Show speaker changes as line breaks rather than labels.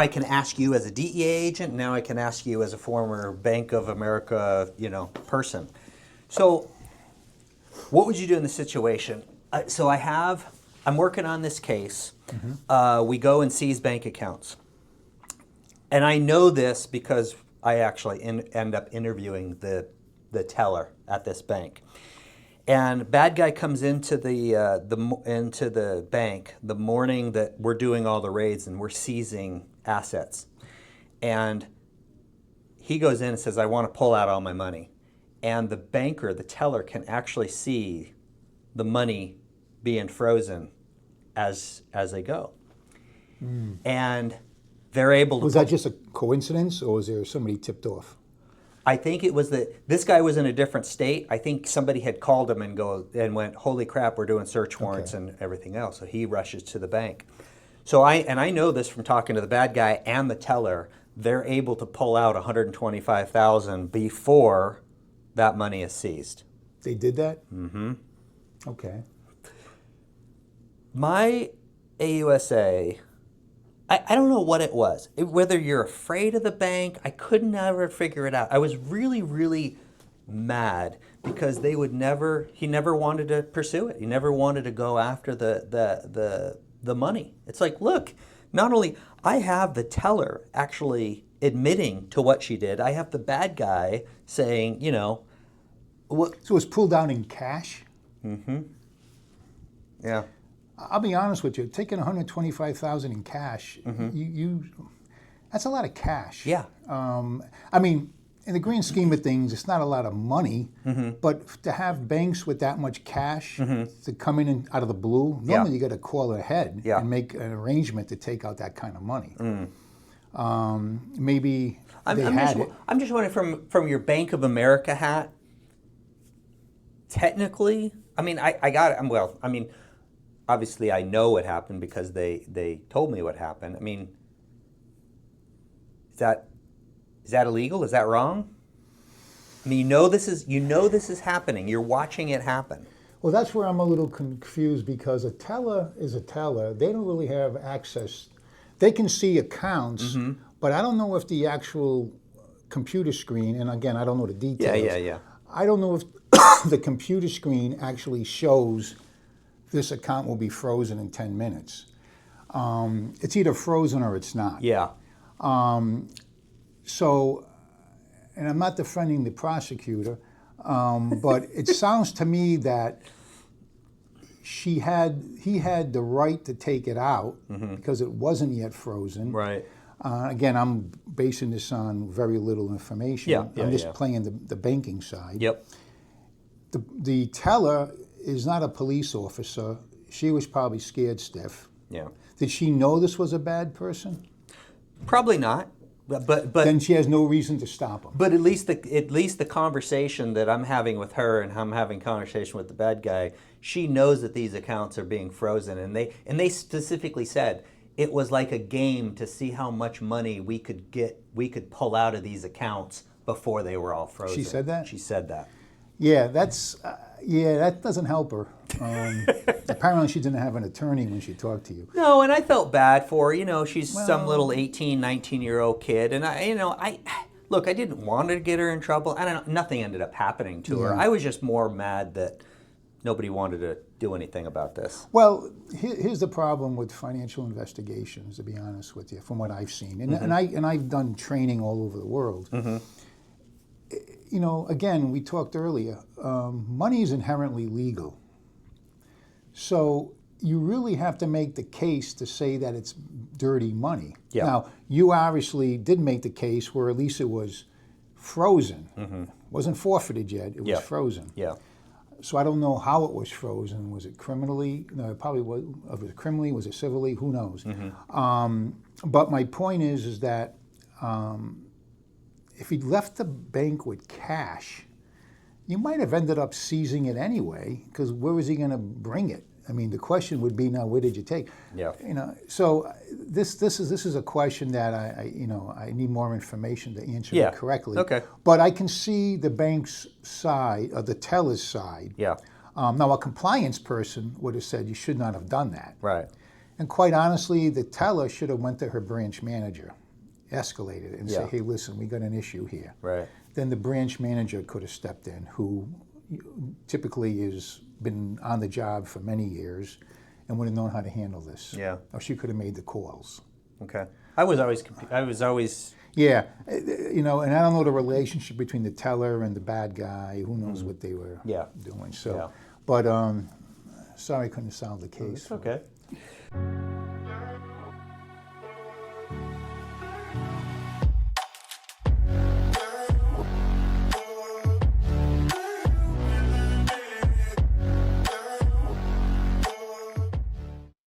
I can ask you as a DEA agent. Now I can ask you as a former Bank of America, person. So, what would you do in this situation? I'm working on this case. We go and seize bank accounts. And I know this because I actually end up interviewing the teller at this bank. And bad guy comes into the bank the morning that we're doing all the raids and we're seizing assets. And he goes in and says, "I want to pull out all my money." And the banker, the teller, can actually see the money being frozen as they go. And they're able to...
Was that just a coincidence, or was there somebody tipped off?
I think it was that this guy was in a different state. I think somebody had called him and went, "Holy crap, we're doing search warrants and everything else." So he rushes to the bank. So I know this from talking to the bad guy and the teller. They're able to pull out $125,000 before that money is seized.
They did that? Mm-hmm. Okay.
My AUSA, I don't know what it was. Whether you're afraid of the bank, I could never figure it out. I was really, really mad because he never wanted to pursue it. He never wanted to go after the money. It's like, look, not only I have the teller actually admitting to what she did, I have the bad guy saying, what.
So it was pulled out in cash?
Mm-hmm. Yeah.
I'll be honest with you, taking $125,000 in cash, you that's a lot of cash.
Yeah.
I mean, in the grand scheme of things, it's not a lot of money, but to have banks with that much cash to come in and out of the blue, normally you got to call ahead and make an arrangement to take out that kind of money. Maybe they had it.
I'm just wondering from your Bank of America hat, technically, I mean, I got it. Well, I mean, obviously I know what happened because they told me what happened. I mean, is that illegal? Is that wrong? I mean, this is happening. You're watching it happen.
Well, that's where I'm a little confused because a teller is a teller. They don't really have access. They can see accounts, but I don't know if the actual computer screen, and again, I don't know the details.
Yeah.
I don't know if the computer screen actually shows this account will be frozen in 10 minutes. It's either frozen or it's not.
Yeah.
So, and I'm not defending the prosecutor, but it sounds to me that he had the right to take it out because it wasn't yet frozen.
Right.
Again, I'm basing this on very little information. I'm just playing the banking side.
Yep.
The teller is not a police officer. She was probably scared stiff.
Yeah.
Did she know this was a bad person?
Probably not. But
then she has no reason to stop him.
But at least the conversation that I'm having with her and I'm having conversation with the bad guy, she knows that these accounts are being frozen, and they specifically said it was like a game to see how much money we could pull out of these accounts before they were all frozen.
She said that?
She said that.
Yeah, that doesn't help her. Apparently she didn't have an attorney when she talked to you.
No, and I felt bad for her. She's some little 18, 19-year-old kid. And I didn't want to get her in trouble. I don't know, nothing ended up happening to her. I was just more mad that nobody wanted to do anything about this.
Well, here's the problem with financial investigations, to be honest with you, from what I've seen. And I've done training all over the world. Again, we talked earlier, money is inherently legal. So you really have to make the case to say that it's dirty money.
Yeah.
Now, you obviously did make the case where at least it was frozen. It wasn't forfeited yet, it was frozen.
Yeah.
So I don't know how it was frozen. Was it criminally? No, it probably was. Was it criminally? Was it civilly? Who knows? But my point is that if he'd left the bank with cash, you might have ended up seizing it anyway, because where was he going to bring it? I mean, the question would be, now, where did you take?
Yeah.
So this is a question that I need more information to answer it correctly.
Okay.
But I can see the bank's side, or the teller's side.
Yeah.
Now, a compliance person would have said you should not have done that.
Right.
And quite honestly, the teller should have went to her branch manager, escalated it, and said,
Yeah.
hey, listen, we got an issue here.
Right.
Then the branch manager could have stepped in, who typically has been on the job for many years and would have known how to handle this.
Yeah.
Or she could have made the calls.
Okay. I was always.
Yeah, you know, and I don't know the relationship between the teller and the bad guy. Who knows what they were doing. So,
Yeah.
but sorry I couldn't solve the case.
It's okay.